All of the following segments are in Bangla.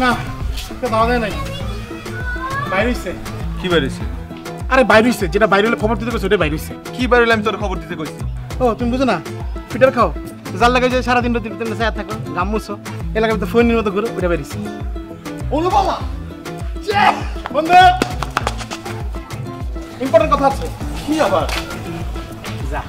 না দাওয়া দেয় নাই বাইরে হইছে কি বাইরেছে আরে বাইরে হইছে যেটা বাইরে হলে খবর দিতে কইছে ওটা বাইরে হইছে কি বাইরে হলে আমি তোর খবর দিতে কইছি ও তুমি বুঝো না ফিটার খাও জাল লাগাই যে সারাদিন দিন ছায়া থাকো গামুছো এলাকায় তো ফোনের মতো ঘুরো ওটা বাইরে হইছে অনুপমা বন্ধু ইম্পর্টেন্ট কথা আছে কি আবার যা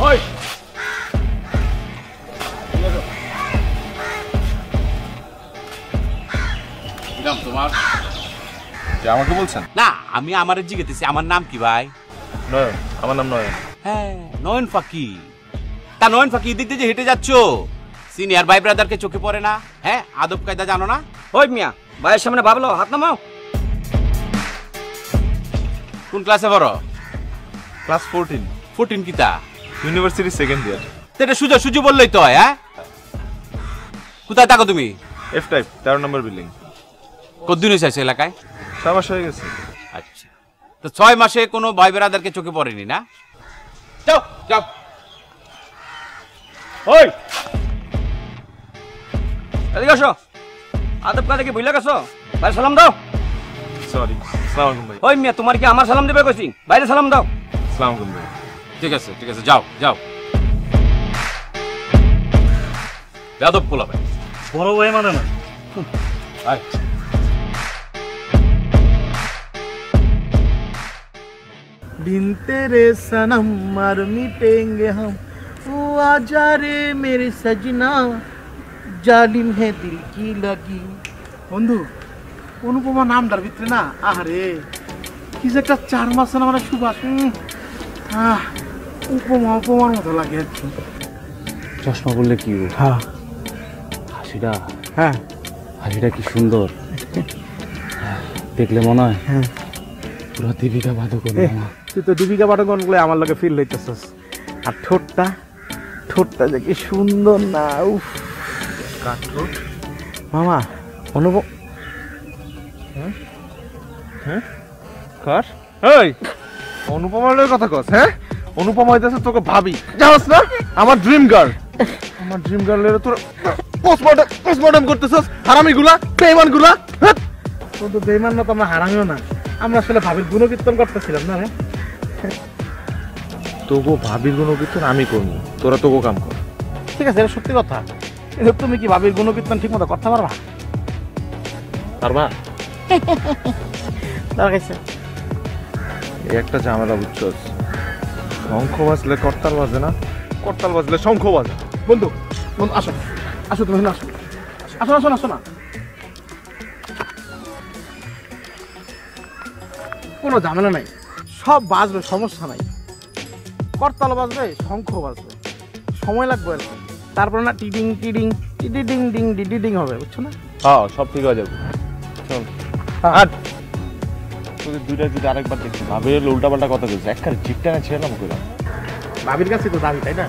ওই তোমার আমাকে বলছেন না আমি আমারে জিজ্ঞেতেছি আমার নাম কি ভাই নয়ন আমার নাম নয়ন হ্যাঁ নয়ন ফাঁকি তা নয়ন ফাঁকি দিক দিয়ে যে হেঁটে যাচ্ছ সিনিয়র ভাই ব্রাদারকে চোখে পড়ে না হ্যাঁ আদব কায়দা জানো না ওই মিয়া ভাইয়ের সামনে ভাবলো হাত নামাও কোন ক্লাসে পড়ো ক্লাস 14 14 কিতা ইউনিভার্সিটি সেকেন্ড ইয়ার তো এটা সুজা সুজি বললেই তো হয় হ্যাঁ কোথায় থাকো তুমি এফ টাইপ 13 নম্বর বিল্ডিং কতদিন হয়েছে এলাকায় 6 মাস হয়ে গেছে আচ্ছা তো 6 মাসে কোনো ভাই ব্রাদারকে চোখে পড়েনি না যাও যাও ওই এদিকে আসো আদব কাজে কি ভুলে গেছো ভাই সালাম দাও সরি আসসালামু আলাইকুম ভাই ওই মিয়া তোমার কি আমার সালাম দেবে কইছি বাইরে সালাম দাও আসসালামু আলাইকুম ভাই ঠিক আছে যাও যাও যাদব পোলা ভাই বড় ভাই মানে না আয় बिन तेरे सनम मर मिटेंगे हम वो आजा रे मेरे सजना जालिम है दिल की लगी বন্ধু অনুপমা নামটার ভিতরে না আরে কি যে একটা 4 মাস না মানে সুবাস উপমা উপমার মতো লাগে আর কি চশমা বললে কি হ্যাঁ হাসিটা হ্যাঁ হাসিটা কি সুন্দর দেখলে মনে হয় পুরো দীপিকা পাডুকোন তুই তো দীপিকা পাডুকোন গুলো আমার লগে ফিল হইতেছস আর ঠোঁটটা যে কি সুন্দর না উফ কাট ঠোঁট মামা অনুপম হ্যাঁ কার এই অনুপমার কথা কস হ্যাঁ অনুপমা হইতাছে তোকে ভাবি জানাস না আমার ড্রিম গার্লের তোর পোস্টমর্টম করতেছস হারামিগুলা বেঈমানগুলা তোর তো বেঈমান না তো আমরা হারামিও না আমরা আসলে ভাবির গুণকীর্তন করতেছিলাম না রে তোগো ভাবির গুণকীর্তন আমি করবো তোরা তোগো কাম কর ঠিক আছে এটা সত্যি কথা কিন্তু তুমি কি ভাবির গুণকীর্তন ঠিক মতো করতে পারবা পারবা দেখাইছে এই একটা ঝামেলা বুঝছস শঙ্খ বাজলে করতাল বাজে না করতাল বাজলে শঙ্খ বাজে বন্ধু আসো তুমি এখানে আসো না কোনো ঝামেলা নাই সব বাজবে সমস্যা নাই করতাল বাজবে শঙ্খ বাজবে সময় লাগবে আর কি তারপর না টিডিং ডিডিং হবে বুঝছো না হ্যাঁ সব ঠিক হয়ে যাবে চল আর তোদের দুইটা যদি আরেকবার দেখছি ভাবে উল্টা পাল্টা কথা বলছে একবার জিপটা না ছেড়ে নাম করে ভাবির কাছে তো দাবি তাই না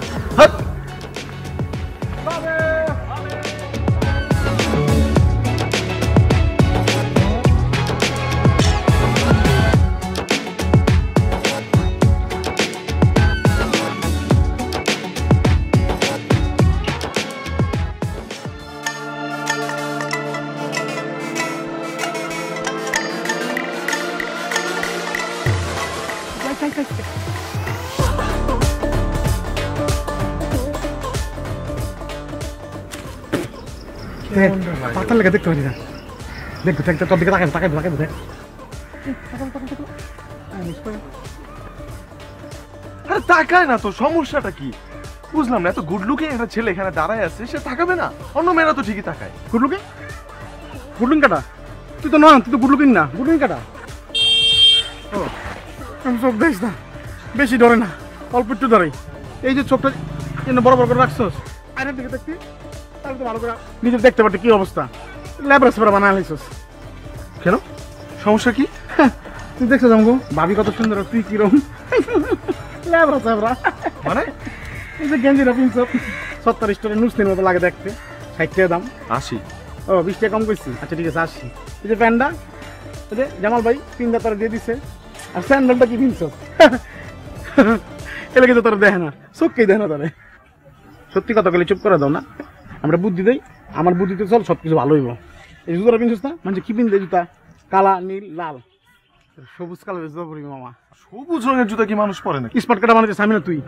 পাতার লেগে দেখতে পারি না। দেখবো দেখ, তোর দিকে তাকাই দেখ। আরে তাকায় না তো, সমস্যাটা কি বুঝলাম না। এত গুড লুকিং একটা ছেলে এখানে দাঁড়ায় আছে, সে তাকাবে না? অন্য মেয়েরা তো ঠিকই তাকায়। গুড লুকিং কাটা? তুই তো না, তুই তো গুড লুকিং না, গুড লুকিং কাটা। ও আমি চোখ দেখিস না, বেশি ধরে না, অল্প একটু ধরে। এই যে চোখটা বড় বড় করে রাখছোস, আয়নার দিকে দেখবি তাহলে তো ভালো করে নিজের দেখতে পারতি কি অবস্থা। ল্যাবরা সেবরা বানায় লাইছোস কেন? সমস্যা কি? তুই দেখছো জামগো ভাবি কত সুন্দর, তুই কিরম ল্যাবরা সেবরা। মানে এই যে গেঞ্জিটা পিনছ 70 স্টোরের নুসনির মতো লাগে দেখতে, 60 টাকা দাম। 80? ও 20 টাকা কম করছি, আচ্ছা ঠিক আছে 80। এই যে প্যান্টটা এই যে জামাল ভাই 3 তারা দিয়ে দিছে, আর স্যান্ডেলটা কি পিনছ এলে কিন্তু তোরা দেখে না, চোখকেই দেখে না তোরে। সত্যি কথা বলে চুপ করে দাও না, আমরা বুদ্ধি দেই, আমার বুদ্ধিতে চল সব কিছু ভালো হইব। এই জুতোটা পিনছিস না, মানে কি পিনতে জুতা? কালা, নীল, লাল, সবুজ কালার জুতা পরি মামা। সবুজ রঙের জুতা কি মানুষ পরে নাকি? স্পট কাটা বানাতে সামনে তুই।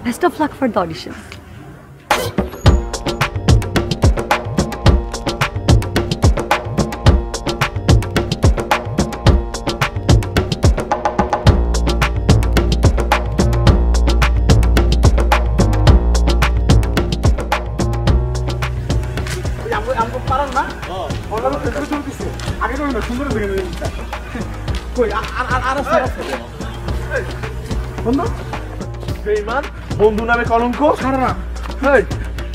Best of luck for the audition. বন্ধু নামে কলঙ্ক।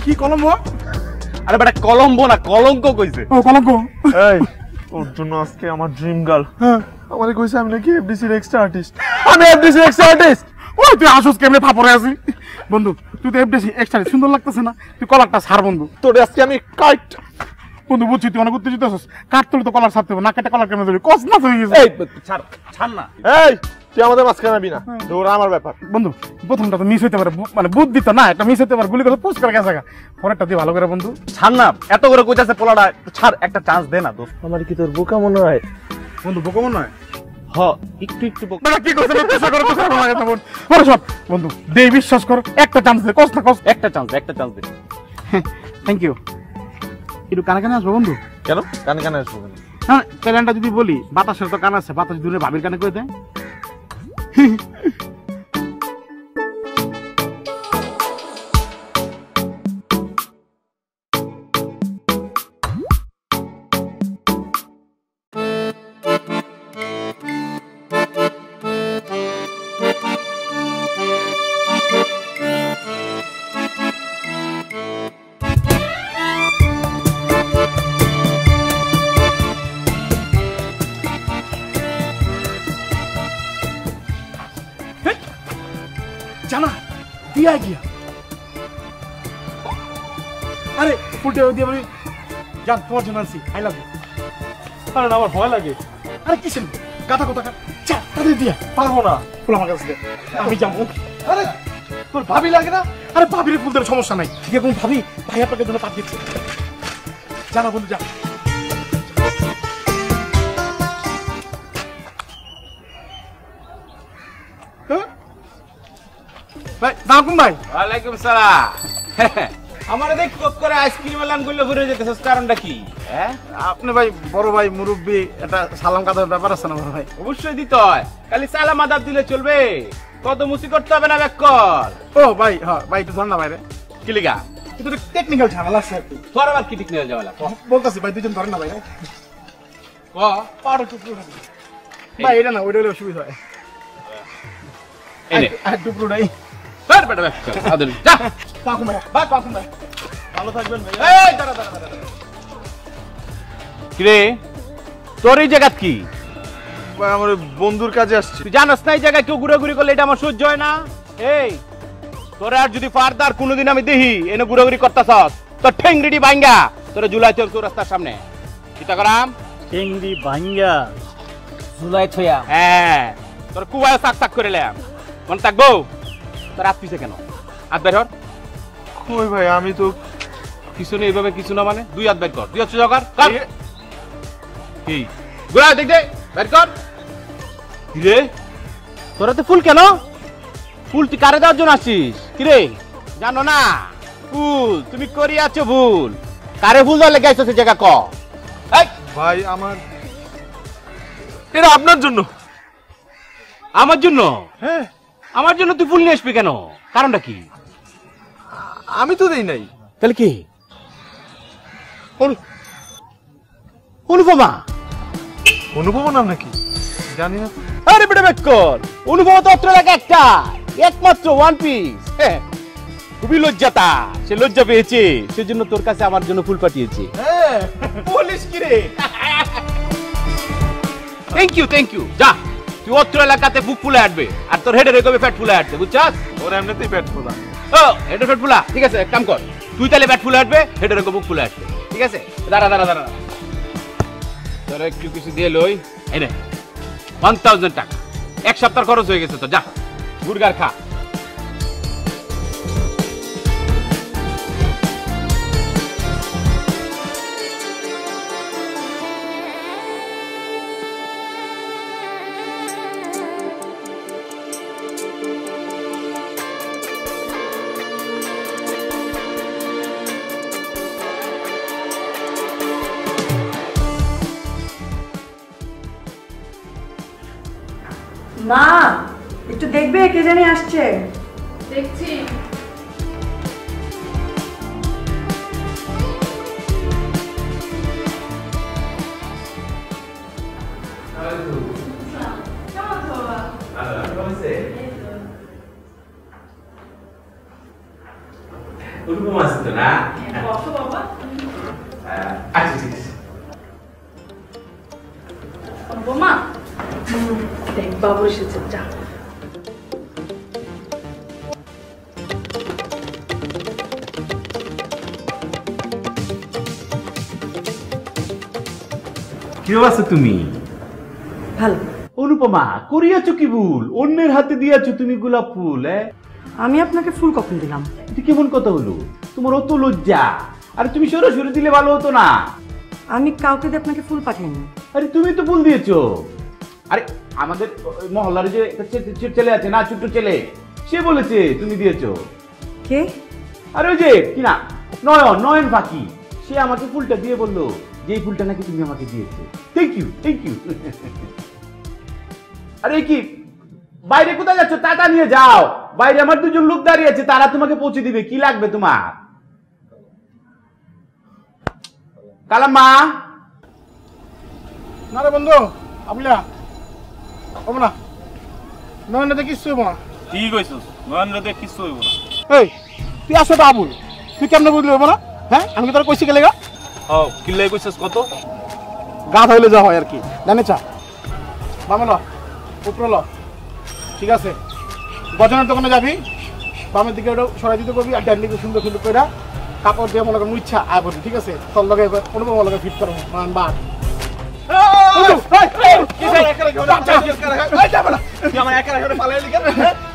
কি কলম্বো? আরে বেটা কলম্বো না, কলঙ্ক কইছে। ও কলঙ্ক। এই ওর জন্য আজকে আমার ড্রিম গার্ল আমারে কইছে আমি নাকি এফডিসির এক্সট্রা আর্টিস্ট। আমি এফডিসির এক্সট্রা আর্টিস্ট? ওই তুই আসুস কেমনে ফাপড়ে আছি বন্ধু, তুই তো এফডিসি এক্সট্রা সুন্দর লাগতেছে না, তুই কলারটা ছাড় বন্ধু। তোর আজকে আমি কাট বন্ধু বুঝছি তুই অনেক উত্তেজিত আছিস, কাট তুলে তো কলার ছাড়তে হবে না, কেটে কলার কেমন ধরবি? কস না হয়ে গেছে। এই ছাড় ছাড় না। এই তুই আমাদের মাঝখানে নাবি না, ওরা আমার ব্যাপার। বন্ধু প্রথমটা তো মিস হইতে পারে, মানে বুদ্ধি তো না, একটা মিস হইতে পারে, গুলি করে পুশ করে গেছে। পরেরটা দিয়ে ভালো করে বন্ধু ছাড় না, এত করে কইতাছে পোলাটা, ছাড়, একটা চান্স দে না দোস্ত। আমার কি তোর বোকা মনে হয়? বন্ধু বোকা মনে হয়? হ একটু একটু বোকা। না কি করছ না, করে বন্ধু সব বন্ধু দে, বিশ্বাস কর, একটা চান্স দে, কস না কস, একটা চান্স দে। Thank you. একটু কানে কানে আসবো বন্ধু? কেন কানে কানে আসবো? হ্যাঁ প্যালেনটা যদি বলি, বাতাসের তো কান আছে, বাতাস দূরে ভাবির কানে করে দেয়। জানা দিয়া গিয়া, আরে ফুলটা দিয়ে বলি জান তোমার জন্য আনছি, আই লাভ ইউ। আরে না আমার ভয় লাগে। আরে কিসের গাদা কথা চা তাদের দিয়া পারবো না। ফুল আমার কাছে দে, আমি যাবো। আরে তোর ভাবি লাগে না? আরে ভাবির ফুল দেওয়ার সমস্যা নাই, ঠিক আছে ভাবি ভাই আপনাকে জন্য পাঠিয়েছে, জানা বন্ধু যা। ভাই সালাম ভাই। ওয়ালাইকুম সালাম। আমার দেখ কোক করে আইসক্রিম এলান গুলো ঘুরে যেতেছস, কারণটা কি? হ্যাঁ আপনি ভাই বড় ভাই মুরব্বি, এটা সালাম কাদার ব্যাপার আছে না বড় ভাই? অবশ্যই দিতে হয়, খালি সালাম আদাব দিলে চলবে? কত মুসি করতে হবে না ব্যাক কর। ও ভাই হ্যাঁ ভাই একটু ধর না ভাই রে, কি লিগা? কিন্তু টেকনিক্যাল ঝামেলা আছে আর কি। তোর আবার কি ঠিক নিয়ে যাওয়া? বলতাছি ভাই দুজন ধরেন না ভাই রে। ক পাড়ো টুকরো ভাই, এটা না ওইটা হলে অসুবিধা হয়। এনে আর টুকরো নাই। তোর বেটা ব্যাক কর আদর যা। কাকুম ভাই, বাই কাকুম ভাই, ভালো থাকবেন ভাই। এই দাঁড়া দাঁড়া দাঁড়া। কি রে তোর এই জায়গা কি? ভাই আমার ওই বন্ধুর কাজে আসছি। তুই জানাস না এই জায়গায় কেউ ঘুরাঘুরি করলে এটা আমার সহ্য হয় না। এই তোরে আর যদি ফারদার কোনোদিন আমি দেখি এনে ঘুরাঘুরি করতাছস, তোর ঠেংরিডি ভাঙ্গা তোরে জুলাইতে তোর রাস্তার সামনে চিন্তা করাম। টেংরি ভাঙ্গা জুলাই থয়া হ্যাঁ তোর কুয়ায় সাক সাক করে লেম, মনে থাকবো। তোর হাত পিছে কেন? হাত বের কর। কই ভাই আমি তো কিছু নেই এইভাবে, কিছু না মানে দুই হাত বের কর। দুই হাত সোজা কর। কি ঘুরা দেখ দে, বের কর। কিরে তোরা তো ফুল কেন? ফুল তুই কারে দেওয়ার জন্য আসছিস? কিরে জানো না ফুল তুমি করি আছো ভুল। কারে ফুল দেওয়ার লেগে আইছো সে জায়গা ক। এই ভাই আমার এটা আপনার জন্য। আমার জন্য? হ্যাঁ আমার জন্য তুই ফুল নিয়ে আসবি কেন? কারণটা কি? আমি তো দেই নাই। তাহলে কি? অনুপমা? অনুভব নাম নাকি জানি না তো। আরে বেটা ব্যাক কর। অনুপমা তো অত্র এলাকা একটা একমাত্র ওয়ান পিস। খুবই লজ্জাতা, সে লজ্জা পেয়েছে সেজন্য তোর কাছে আমার জন্য ফুল পাঠিয়েছে। বলিস কি রে? Thank you thank you. যা তুই অত্র এলাকাতে বুক ফুলে আটবে আর তোর হেডে রেখবে ফ্যাট ফুলে আটবে, বুঝছাস? ওর এমনিতেই পেট ফোলা। ও হেডে ফ্যাট ফুলা, ঠিক আছে এক কাম কর, তুই তাহলে ব্যাট ফুলে আটবে, হেডে রেখে বুক ফুলে আটবে, ঠিক আছে? দাঁড়া দাঁড়া দাঁড়া, তোর একটু কিছু দিয়ে লই। এই নে 1000 টাকা, এক সপ্তাহ খরচ হয়ে গেছে তো। যা বুর্গার খা। মা একটু দেখবে কে জানি আসছে। দেখছি। অনুপমা আছে তো না? বসো বাবা। আচ্ছা ঠিক আছে। অনুপমা দেখ বাবু এসেছে, যা। কি আছে তুমি? ভালো। অনুপমা করিয়াছো কি ভুল? অন্যের হাতে দিয়াছো তুমি গোলাপ ফুল। আমি আপনাকে ফুল কখন দিলাম? এটা কেমন কথা হলো? তোমার অত লজ্জা। আরে তুমি সরাসরি দিলে ভালো হতো না? আমি কাউকে দিয়ে আপনাকে ফুল পাঠাইনি। আরে তুমি তো ফুল দিয়েছো। আরে আমাদের মহল্লার যে একটা ছেলে আছে না, ছোট্ট ছেলে, সে বলেছে তুমি দিয়েছো। কে? আরে ওই যে কি না, নয়ন পাখি, সে আমাকে ফুলটা দিয়ে বললো যে এই ফুলটা নাকি তুমি আমাকে দিয়েছো। Thank you thank you. আরে কি বাইরে কোথায় যাচ্ছ? টাকা নিয়ে যাও, বাইরে আমার দুজন লোক দাঁড়িয়ে আছে, তারা তোমাকে পৌঁছে দিবে। কি লাগবে তোমার? কালাম্মা? না রে বন্ধু, আবুলা হবো না, নয়নতে কিচ্ছু হবো না। ঠিক কইছস, নয়নরে কিছু হইব না। এই তুই আসো তো আবুল, তুই কেমনে বুঝলি হবো না? হ্যাঁ আমি কি তোর কইছি গেলে গা কিল্লাই কইছস কত? গা ধইলে যা হয় আর কি, জানে চা বামে ল, উপরে ল, ঠিক আছে? গজনের দোকানে যাবি, বামের দিকে ওটা সরাই দিতে করবি, আর ডান দিকে সুন্দর সুন্দর করে কাপড় দিয়ে মনে করেন ইচ্ছা আয় করবি, ঠিক আছে? তোর লগে অনুপম লগে ফিট করবো মান বাদ।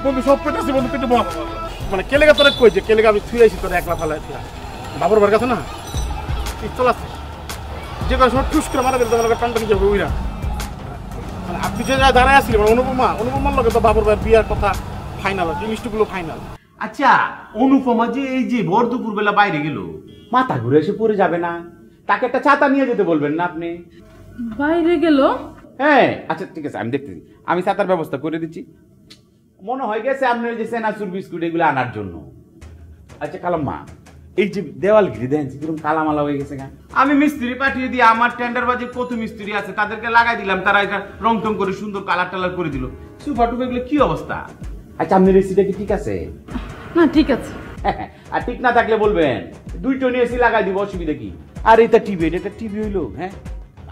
বন্ধু সব পেটেছি বন্ধু, পেটে মানে কেলেগা তোরা কইছে, কেলেগা আমি ছুঁয়ে আইছি তোরা একলা ফালাই বাবুর ঘর কাছে না পিস্তল আছে, যে কোনো সময় টুস করে মারা দিলে তোমার টানটা নিয়ে যাবে ওইরা। মানে আপনি যে দাঁড়ায় আসছিলেন মানে অনুপমার লগে তো বাবুর ভাইয়ের বিয়ার কথা ফাইনাল আছে, মিষ্টিগুলো ফাইনাল। আচ্ছা অনুপমা যে এই যে ভর দুপুর বেলা বাইরে গেল, মাথা ঘুরে এসে পড়ে যাবে না? তাকে একটা ছাতা নিয়ে যেতে বলবেন না আপনি? বাইরে গেল? হ্যাঁ আচ্ছা ঠিক আছে, আমি দেখতেছি, আমি ছাতার ব্যবস্থা করে দিচ্ছি। মনে হয় গেছে আপনার যে সেনাচুর বিস্কুট এগুলো আনার জন্য। আচ্ছা কালাম্মা, এই যে দেওয়াল ঘিরে দেন কিরকম কালামালা হয়ে গেছে কেন? আমি মিস্ত্রি পাঠিয়ে দিয়ে আমার টেন্ডার বাজে কত মিস্ত্রি আছে তাদেরকে লাগাই দিলাম, তারা এটা রং টং করে সুন্দর কালার টালার করে দিল। সুফা টুফা এগুলো কি অবস্থা? আচ্ছা আপনার এসিটা কি ঠিক আছে? না ঠিক আছে। আর ঠিক না থাকলে বলবেন, দুইটো নিয়ে এসি লাগাই দিব, অসুবিধা কি? আর এটা টিভি, এটা টিভি হইলো হ্যাঁ,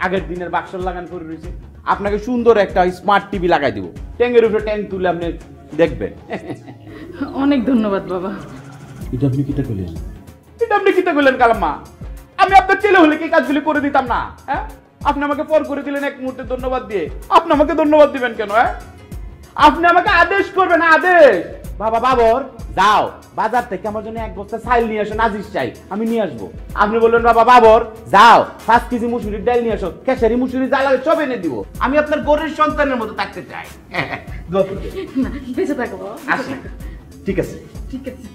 আগের দিনের বাক্সর লাগান করে রয়েছে। আপনাকে সুন্দর একটা স্মার্ট টিভি লাগাই দিব, ট্যাঙ্কের উপরে ট্যাঙ্ক তুলে আপনি দেখবেন। অনেক ধন্যবাদ বাবা। এটা আপনি কিটা করলেন? এটা আপনি কিটা করলেন কালাম্মা? আমি আপনার ছেলে হলে কি কাজগুলি করে দিতাম না? হ্যাঁ আপনি আমাকে পর করে দিলেন এক মুহূর্তে ধন্যবাদ দিয়ে। আপনি আমাকে ধন্যবাদ দিবেন কেন? হ্যাঁ আপনি আমাকে আদেশ করবেন, আদেশ। বাবা বাবর যাও বাজার থেকে আমার জন্য 1 বস্তা চাল নিয়ে আসো, নাজিস চাই, আমি নিয়ে আসবো। আপনি বললেন বাবা বাবর যাও 5 কেজি মুসুরির ডাল নিয়ে আসো, খেসারি মুসুরি যা লাগে সব এনে দিব। আমি আপনার গরের সন্তানের মতো থাকতে চাই। দোয়া করবেন। না বেঁচে থাকো বাবা। আসেন। ঠিক আছে ঠিক আছে।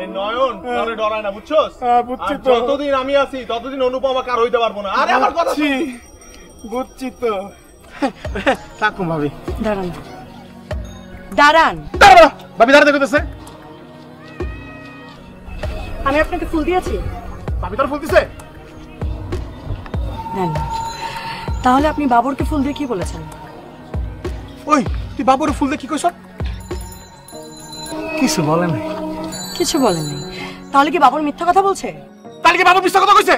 এই নয়ন কারে ডরায় না, বুঝছস? বুঝছি তো। যতদিন আমি আছি ততদিন অনুপমা কার হইতে পারবো না। আরে আমার কথা বুঝছি তো। থাকুন ভাবি। দাঁড়ান দাঁড়ান, ভাবি দাঁড়াতে কইতেছে। আমি আপনাকে ফুল দিয়েছি। ভাবি তোর ফুল দিছে? নেন। তাহলে আপনি বাবরকে ফুল দিয়ে কি বলেছেন? ওই তুই বাবুর ফুল দিয়ে কি কইছ? কিছু বলে নাই। কিছু বলেন নাই? তাহলে কি বাবর মিথ্যা কথা বলছে? তাহলে কি বাবু মিথ্যা কথা কইছে?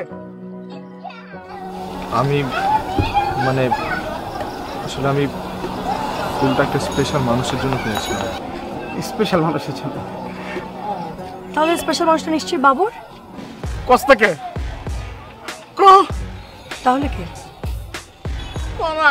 আমি মানে আসলে আমি ফুলটা একটা স্পেশাল মানুষের জন্য কিনেছিলাম। স্পেশাল মানুষের জন্য? তাহলে স্পেশাল মানুষটা নিশ্চয়ই বাবর। কস্তাকে ক তাহলে কে? বাবা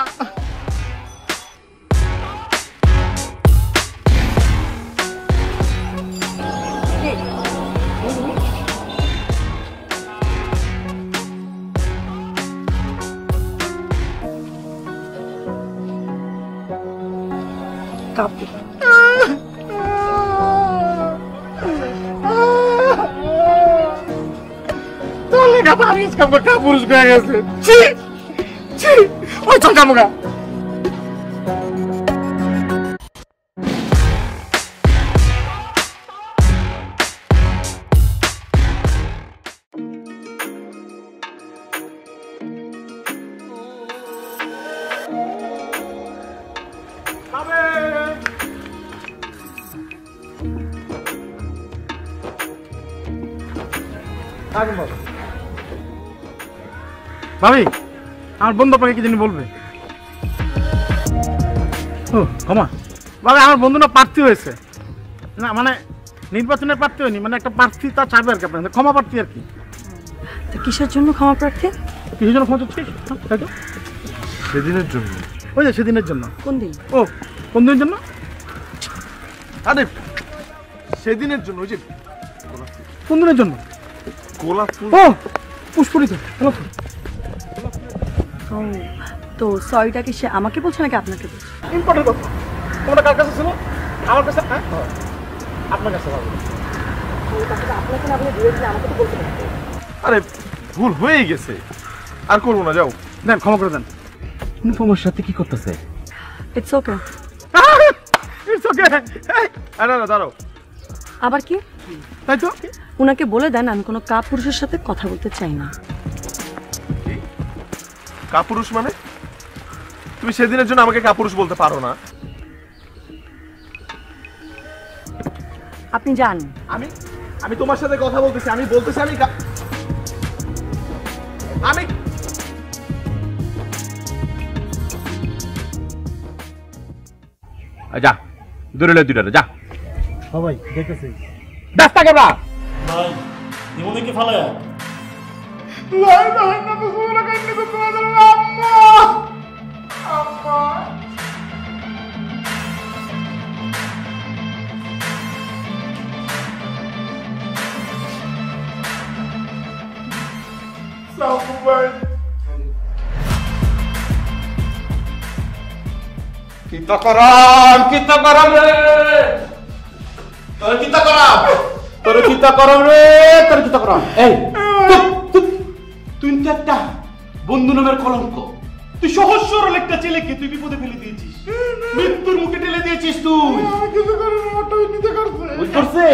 কাপু। তোলে কা পারিস কামকা কাপুরুষ হয়ে গেছে। ছি ছি ওই চল কামকা। ভাবি আমার বন্ধু আপনাকে কি জানি বলবে। ও ক্ষমা ভাবি, আমার বন্ধু না প্রার্থী হয়েছে, না মানে নির্বাচনের প্রার্থী হয়নি, মানে একটা প্রার্থী তা চাইবে আর কি আপনার ক্ষমা প্রার্থী আর কি। তো কিসের জন্য ক্ষমা প্রার্থী? কিসের জন্য ক্ষমা চাচ্ছিস? তাই তো সেদিনের জন্য। ওই যে সেদিনের জন্য। কোন দিন? ও কোন দিনের জন্য? আরে সেদিনের জন্য, ওই যে কোন দিনের জন্য? গোলাপ ফুল। ও পুষ্পরিত। তো সরিটা কি সে আমাকে বলছে নাকি আপনাকে বলছে? ইম্পর্টেন্ট কথা। তোমরা কার কাছে ছিল? আমার কাছে। হ্যাঁ আপনার কাছে। আপনাকে না বলে ধীরে ধীরে আমাকে তো বলতে পারতেন। আরে ভুল হয়েই গেছে, আর করবো না, যাও। দেন ক্ষমা করে দেন। অনুপমার সাথে কি করতেছে? It's okay. It's okay. না না দাঁড়াও। আবার কি? তাই তো উনাকে বলে দেন আমি কোনো কাপুরুষের সাথে কথা বলতে চাই না। কাপুরুষ মানে? তুমি সেদিনের জন্য আমাকে কাপুরুষ বলতে পারো না। আপনি যান। আমি আমি তোমার সাথে কথা বলতেছি, আমি বলতেছি আমি আমি যা দূরে দুইটা যা সবাই দেখতেছি। রাস্তা কেবলা ভাই নিমনে কি ফালায়া সাবু ভাই কিতা করাম রে তোর কিতা করাম রে এই তুই তো একটা বন্ধু নামের কলঙ্ক তুই সহজ সরল একটা ছেলেকে তুই বিপদে ফেলে দিয়েছিস মৃত্যুর মুখে ঠেলে দিয়েছিস তুই বুঝ করছে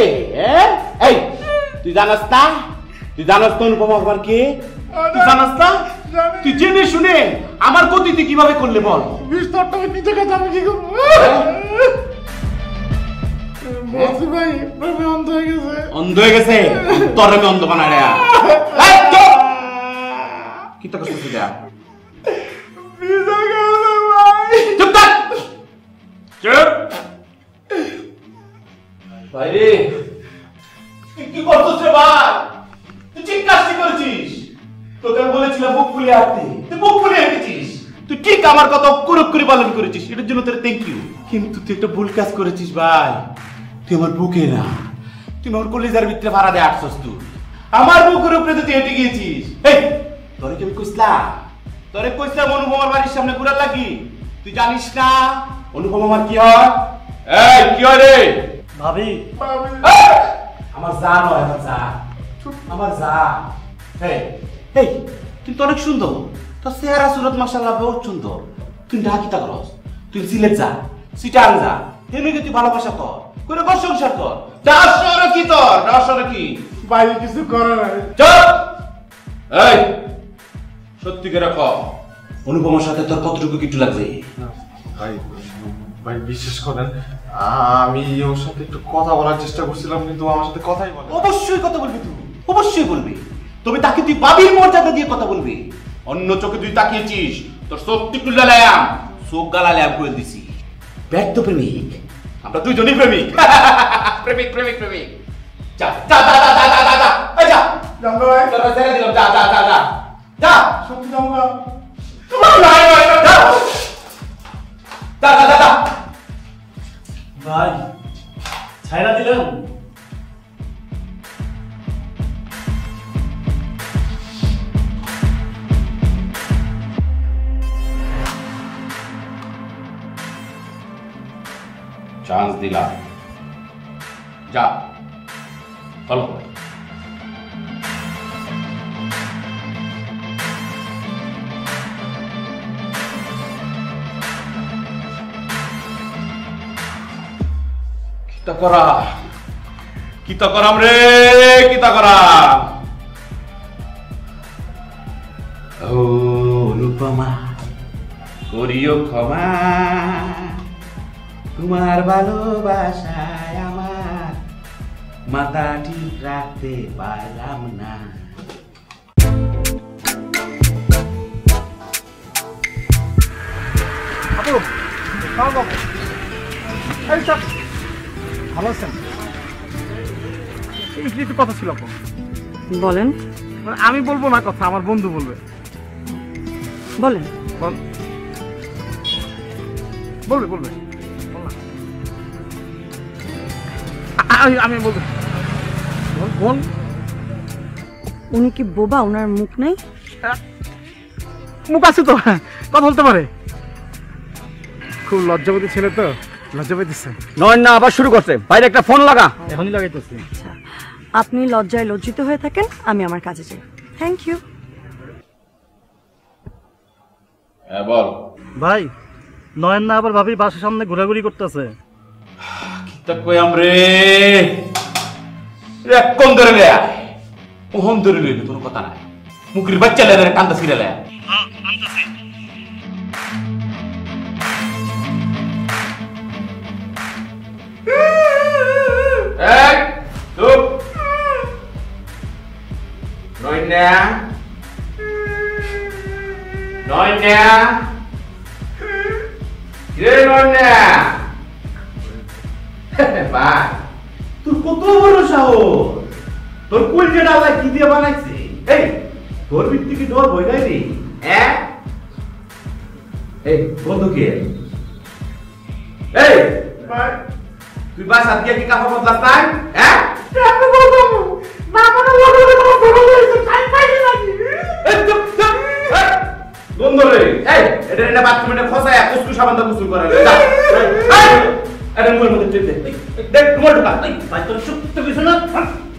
এই তুই জানাস তো অনুপমা আমার কে তুই জানাস না তুই জেনে শুনে আমার গতি তুই কিভাবে করলে বল বিস্তরটা নিচে কাছে আমি কি করবো বলছি ভাই প্রেমে অন্ধ হয়ে গেছে তোর আমি অন্ধ বানাই রে কি তো কষ্ট দেয়া চুপ থাক চুপ ভাই রে তুই কি করছিস রে ভাই তুই ঠিক কাজটি করেছিস তোকে আমি বলেছিলাম বুক ফুলিয়ে হাঁটতে তুই বুক ফুলিয়ে হেঁটেছিস তুই ঠিক আমার কথা অক্ষরে পালন করেছিস এটার জন্য তোর থ্যাংক ইউ কিন্তু তুই একটা ভুল কাজ করেছিস ভাই তুই আমার বুকে না তুই আমার কলেজের ভিতরে ভাড়া দিয়ে আসছিস তুই আমার বুকের উপরে তুই হেঁটে গিয়েছিস এই তোরে কি আমি কইছিলাম অনুপমার বাড়ির সামনে ঘুরার লাগি তুই জানিস না অনুপমা আমার কি হয় এই কি হয় রে ভাবি আমার যা নয় আমার যা এই তুই তো অনেক সুন্দর তোর চেহারা সুরত মাশাআল্লাহ বহুত সুন্দর তুই ঢাকিতা করস তুই সিলেট যা সিটাং যা হেমিকে তুই ভালোবাসা কর করে ঘর সংসার কর দাসরে কি তোর দাসরে কি ভাই কিছু করে না চুপ এই সত্যি করে কও অনুপমার সাথে তোর কতটুকু কিটু লাগবে ভাই বিশেষ করেন আমি ওর সাথে একটু কথা বলার চেষ্টা করছিলাম কিন্তু আমার সাথে কথাই বলে অবশ্যই কথা বলবি তুই অবশ্যই বলবি তবে তাকে তুই বাবির মর্যাদা দিয়ে কথা বলবি অন্য চোখে তুই তাকিয়েছিস তোর চোখ টিকু লালাম চোখ গালালাম করে দিছি ব্যর্থ প্রেমিক আমরা দুইজনই প্রেমিক প্রেমিক যা যা যা যা যা যা যা এই যা জানবো ভাই তোরা ছেড়ে দিলাম যা যা যা যা যা সত্যি জানবো ভাই ছাইরা দিলেন চান্স দিলাম যা ফলো কর কিতা করাম রে কিতা করাম ও অনুপমা করিও ক্ষমা তোমার ভালোবাসায় আমার মাথা ঠিক রাখতে পারলাম না ভালো আছেন একটু কথা ছিল বলেন আমি বলবো না কথা আমার বন্ধু বলবে বলেন বলবে আমি বলবো বল উনি কি বোবা ওনার মুখ নেই মুখ আছে তো কথা বলতে পারে খুব লজ্জাবতী ছেলে তো লজ্জা পাইতেছে নয় না আবার শুরু করছে বাইরে একটা ফোন লাগা এখনই লাগাইতেছি আচ্ছা আপনি লজ্জায় লজ্জিত হয়ে থাকেন আমি আমার কাজে যাই থ্যাংক ইউ বল ভাই নয়ন না আবার ভাবির বাসার সামনে ঘোরাঘুরি করতেছে কিতা কইম রে এক কোন ধরে লে ওহন ধরে লইলে কোনো কথা নাই মুখের বাচ্চা লে কান্দা ছিড়ে লে এই চুপ নয়না রে নয়না বা তোর কত বড় সাহস তোর কুলটা আল্লাহ কি দিয়ে বানাইছে এই তোর ভিত্তি কি ডর ভয় নাই রে হ্যাঁ এই বন্ধু কে এই তুই বাসা দিয়ে কি কাপড় বদলাস নাই হ্যাঁ আমি বলবো না মানে বলবো না ধরে লইছে টাইম পাইনি নাকি এই চুপ চুপ বন্ধ রে এই এটা এটা বাথরুমে খসায়া কুসু সাবান দা কুসু করে যা আরে মোর মধ্যে টিপ দে দেখ তোমার ঢোকা ভাই তোর চুপ তো কিছু না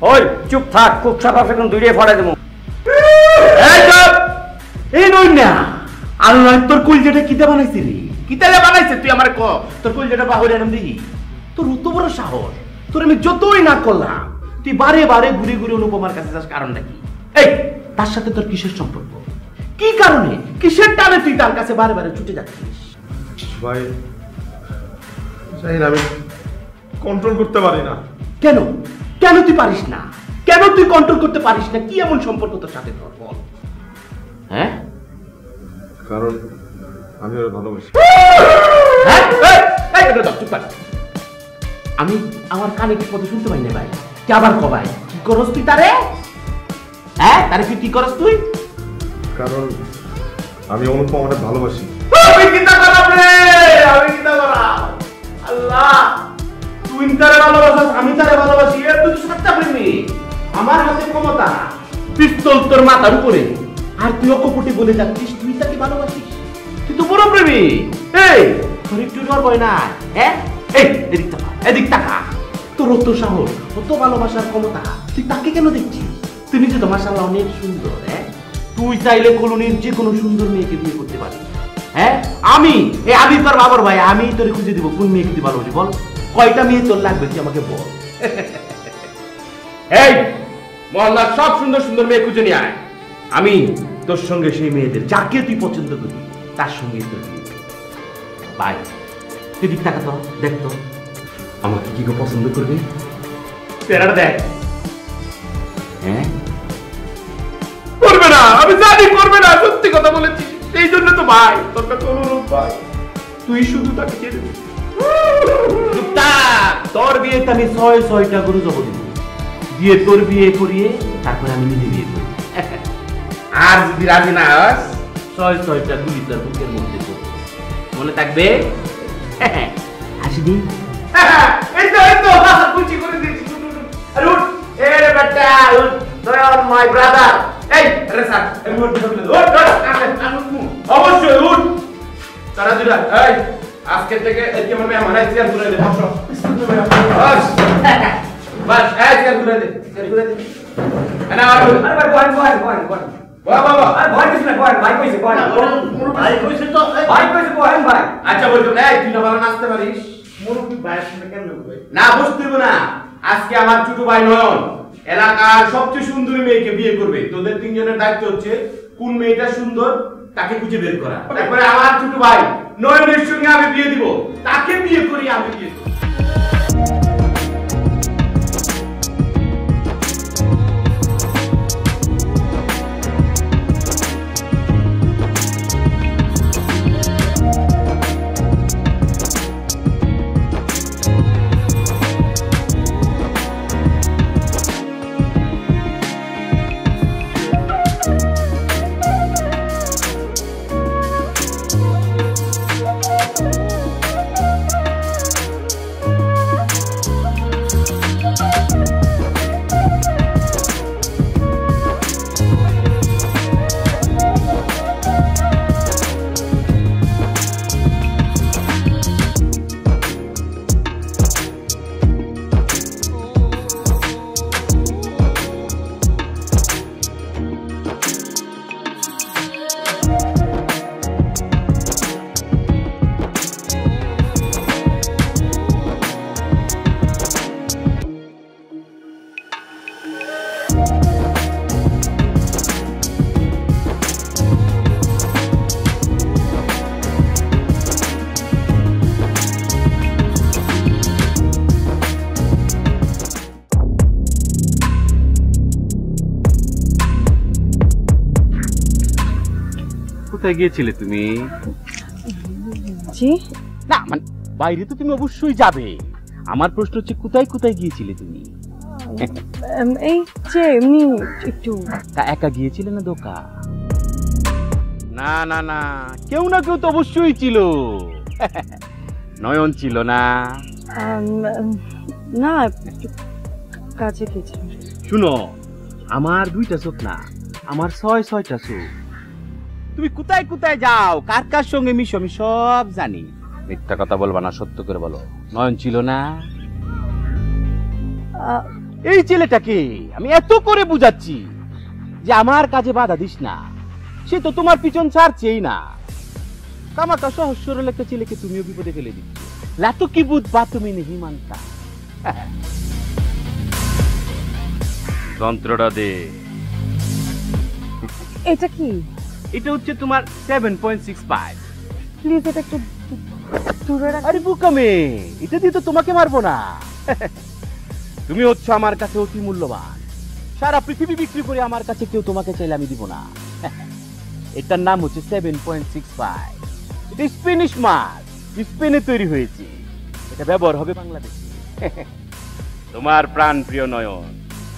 ওই চুপ থাক, খুব সাফা এখন দুইটাই ফাড়াই দেবো। এই চুপ এই নই না আল্লাহ তোর কলজেটা কিতে বানাইছিস রে কিতালে বানাইছিস তুই আমারে ক তোর কলজেটা বাহিরে আনম দেখি তোর অত বড় সাহস তোর আমি যতই না করলাম তুই বারে বারে ঘুরে ঘুরে অনুপমার কাছে যাস কারণটা কি এই তার সাথে তোর কিসের সম্পর্ক কি কারণে কিসের টানে তুই তার কাছে বারে বারে ছুটে যাচ্ছিস ভাই জানি না, আমি কন্ট্রোল করতে পারি না। কেন কেন তুই পারিস না কেন তুই কন্ট্রোল করতে পারিস না কি এমন সম্পর্ক তোর সাথে তোর বল হ্যাঁ কারণ আমি ওর ভালোবাসি। হ্যাঁ এই এটা চুপ কর আমি আমার কানে কি কথা শুনতে পাই না ভাই কি আবার কবাই কি করস তুই তারে হ্যাঁ তারে কি করস তুই কারণ আমি অনুপমাকে ভালোবাসি। আমি কি তা করাম রে আমি কি তা করাম আল্লাহ তুই তারে ভালোবাসিস আমি তারে ভালোবাসি এর তুই সত্যা প্রেমী আমার হাতে ক্ষমতা পিস্তল তোর মাথার উপরে আর তুই অকপটে বলে যাচ্ছিস তুই তাকে ভালোবাসিস তুই তো বড় প্রেমী এই তোর একটু ডর ভয় না হ্যাঁ এই এদিক তাকা তোর অত সাহস অত ভালোবাসার ক্ষমতা তুই তাকে কেন দেখছিস তুই নিজে তো মাশাআল্লাহ অনেক সুন্দর হ্যাঁ তুই চাইলে কলোনির যে কোনো সুন্দর মেয়েকে বিয়ে করতে পারিস হ্যাঁ আমি তোর বাবার ভাই আমি তোরে খুঁজে দিব কোন মেয়েকে তুই ভালোবাসি বল কয়টা মেয়ে তোর লাগবে তুই আমাকে বল এই মহল্লার সব সুন্দর সুন্দর মেয়ে খুঁজে নিয়ে আয় আমি তোর সঙ্গে সেই মেয়েদের যাকে তুই পছন্দ করি তার সঙ্গে তোর বিয়ে ভাই তুই দিক টাকা তো দেখ তো আমাকে কি পছন্দ করবি পেরাটা দেখ হ্যাঁ করবে না আমি জানি করবে না সত্যি কথা বলেছি এই জন্য তো ভাই তোর কাছে অনুরোধ ভাই তুই শুধু তাকে ছেড়ে দে তোর বিয়েতে আমি 6টা গরু জব দিব দিয়ে তোর বিয়ে করিয়ে তারপরে আমি নিজে বিয়ে করি আর যদি রাজি না হস 6টা গুলি তোর বুকের মধ্যে করবো মনে থাকবে হাসি দিন এই তো খুশি করে দিয়েছি আরে উঠ এ রে বেটা উঠ তুই আর মাই ব্রাদার এই আরে স্যার আমি উঠ অবশ্যই উঠ তারা দুরা এই আজকে থেকে একে আমার মেহমান আইছে আর ঘুরে দে বসো বাস বাস এই ঘুরে দে আরে ভাই বয় বাবা আরে ভয় কিছু না ভাই কইছে ভাই কইছে তো ভাই কইছে ভাই আচ্ছা বলতো না তুই না ভালো নাচতে পারিস মুরব্বি ভাইয়ের সামনে কেন বলবে না বুঝতে হবে না আজকে আমার ছোট ভাই নয়ন এলাকার সবচেয়ে সুন্দরী মেয়েকে বিয়ে করবে তোদের তিনজনের দায়িত্ব হচ্ছে কোন মেয়েটা সুন্দর তাকে খুঁজে বের করা তারপরে আমার ছোট ভাই নয়নের সঙ্গে আমি বিয়ে দিব তাকে বিয়ে করি আমি বিয়ে করব কোথায় গিয়েছিলে তুমি জি না মানে বাইরে তো তুমি অবশ্যই যাবে আমার প্রশ্ন হচ্ছে কোথায় কোথায় গিয়েছিলে তুমি এই যে এমনি একটু তা একা গিয়েছিলে না দোকা না না না কেউ না কেউ তো অবশ্যই ছিল নয়ন ছিল না না একটু কাছে গেছিলাম শুনো আমার 2টা চোখ না আমার 6টা চোখ তুমি কোথায় কোথায় যাও, কার কার সঙ্গে মিশো, আমি সব জানি। মিথ্যা কথা বলবা না, সত্য করে বলো। নয়ন ছিল না? এই ছেলেটাকে আমি এত করে বুঝাচ্ছি যে আমার কাজে বাধা দিস না, সে তো তোমার পিছন ছাড়ছেই না। কামাকা সহজ সরল একটা ছেলেকে তুমিও বিপদে ফেলে দিচ্ছ। লাতো কি বুঝবা তুমি নেহি মানতা। যন্ত্রটা দে। এটা কি? এটা হচ্ছে তোমার 7.65। প্লিজ এটা একটু দূরে রাখ। আরে বোকা মেয়ে, এটা দিয়ে তো তোমাকে মারবো না। তুমি হচ্ছে আমার কাছে অতি মূল্যবান। সারা পৃথিবী বিক্রি করে আমার কাছে কেউ তোমাকে চাইলে আমি দিব না। এটার নাম হচ্ছে 7.65। এটা স্পেনিশ মাছ, স্পেনে তৈরি হয়েছে। এটা ব্যবহার হবে বাংলাদেশে। তোমার প্রাণ প্রিয় নয়ন,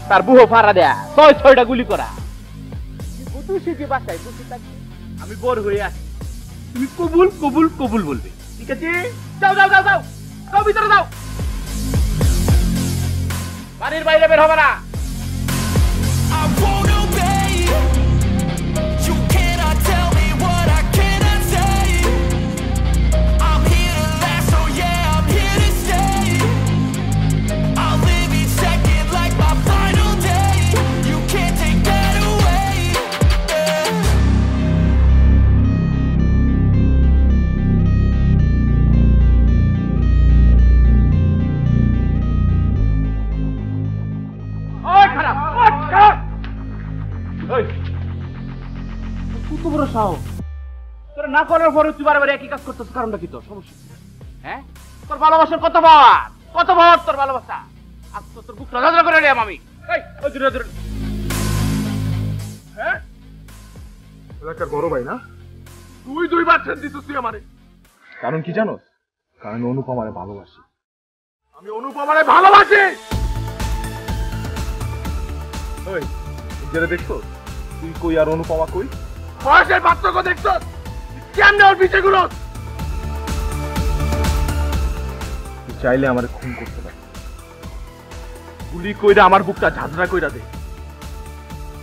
তার বুহ ফাড়া দেয়া, 6টা গুলি করা। বাসায় বসে থাকবে, আমি বড় হয়ে আসি, তুমি কবুল কবুল কবুল বলবে। ঠিক আছে, যাও যাও যাও যাও, যাও ভিতরে যাও, বাড়ির বাইরে বের হবে না। তোরা না করার পরে তুই বারবার একই কাজ করতেছ, কারণটা কি? তোর সমস্যা হ্যাঁ? তোর ভালোবাসার কত ভাব তোর ভালোবাসা। আজ তো তোর বুকটা ঝাঁঝরা করে নিলাম আমি। হ্যাঁ, এলাকার বড় ভাই না তুই, 2বার ছেড়ে দিছিস তুই আমারে। কারণ কি জানোস? কারণ আমি অনুপমারে ভালোবাসি। আমি অনুপমারে ভালোবাসি। ওই যেটা দেখছো তুই কই আর অনুপমা কই? বয়সের পার্থক্য দেখছো? কেমনে ওর পিছে গুলো? তুই চাইলে আমারে খুন করতে পারি, গুলি কইরা আমার বুকটা ঝাঁঝরা কইরা দে,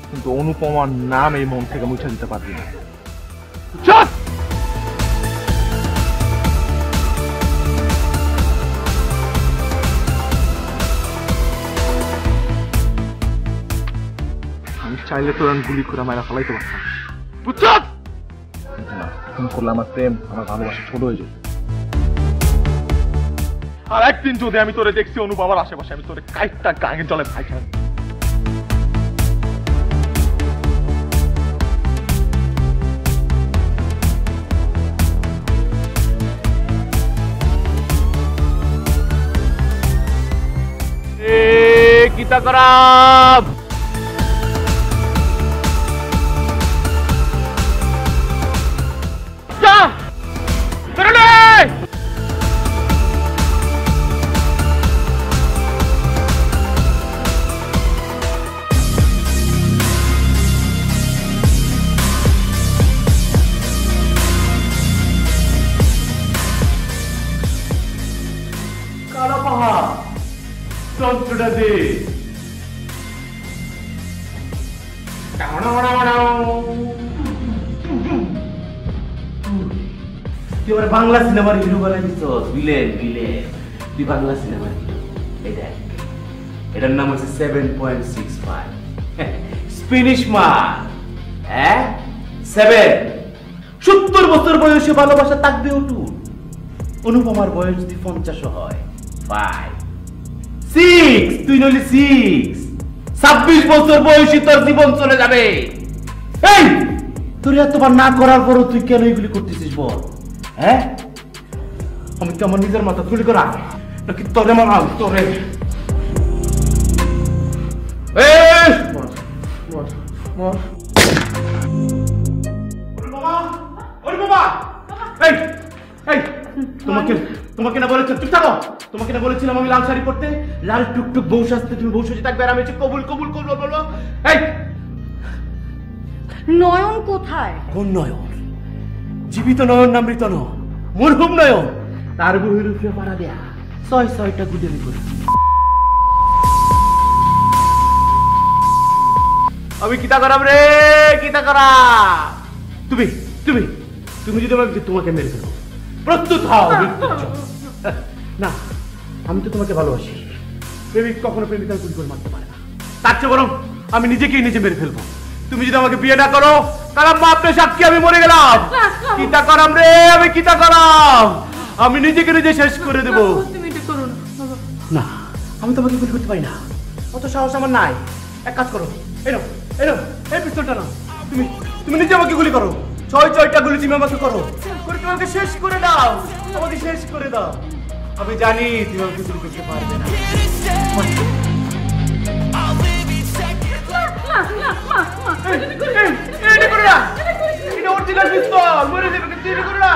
কিন্তু অনুপমার নাম এই মন থেকে মুছে দিতে পারবি না। চল! আমি চাইলে তোর গুলি করে মায়েরা ফেলাইতে পারতাম, বুঝছ? খুন করলে আমার প্রেম, আমার ভালোবাসা ছোট হয়ে যেত। আর একদিন যদি আমি তোরে দেখছি অনুপমার আশেপাশে, আমি তোরে কাইটটা গাঙের জলে ভাই খাই। কিতা করাম যন্ত্রটা দে। তুই আমার বাংলা সিনেমার হিরো বানাই দিচ্ছ। ভিলেন ভিলেন, তুই বাংলা সিনেমার হিরো। এই দেখ, এটার নাম হচ্ছে 7.65 স্পেনিশ মাল। হ্যাঁ 7, 70 বছর বয়সে ভালোবাসা থাকবে অটুট। অনুপমার বয়স যদি 50 হয়, 5, 6, তুই নইলে 6, 26 বছর বয়সে তোর জীবন চলে যাবে। এই তোর এতবার না করার পরও তুই কেন এগুলি করতেছিস বল? হ্যাঁ, আমি তো আমার নিজের মাথা তুলি করা নাকি তোরে মারাম? তোরে তোমাকে না বলেছিলাম তুই থাকো, তোমাকে না বলেছিলাম আমি লাল শাড়ি পরতে, লাল টুকটুক বউ সাজতে, তুমি বউ সাজে থাকবে আর আমি হচ্ছে কবুল কবুল কবুল বলবো। এই নয়ন কোথায়? কোন নয়ন? জীবিত নয়ন না মৃত নয়ন? মরহুম নয়ন, তার বউয়ের উপরে পাড়া দেয়া 6টা গুডেরি করে। আমি কিতা করাম রে, কিতা করা? তুমি তুমি তুমি যদি আমাকে তোমাকে মেরে ফেলো, প্রস্তুত হও মৃত্যুর জন্য। না, আমি তো তোমাকে ভালোবাসি। প্রেমিক কখনো প্রেমিকার গুলি করে মারতে পারে না। তার চেয়ে বরং আমি নিজেকেই নিজে মেরে ফেলবো। তুমি যদি আমাকে বিয়ে না করো, কারাম আপনার সাক্ষী আমি মরে গেলাম। কিতা করাম রে, আমি কিতা করাম, আমি নিজেকে নিজে শেষ করে দেবো। তুমি এটা করো না বাবা। না, আমি তোমাকে গুলি করতে পারি না, অত সাহস আমার নাই। এক কাজ করো, এনো এনো, এই পিস্তলটা নাও। তুমি তুমি নিজে আমাকে গুলি করো। 6টা গুলি তুমি আমাকে করো, করে তুমি আমাকে শেষ করে দাও, আমাকে শেষ করে দাও। আমি জানি তুমি আমাকে গুলি করতে পারবে না। এটা করে না, এটা অরিজিনাল পিস্তল, মরে যাবে, কিন্তু এটা করে না।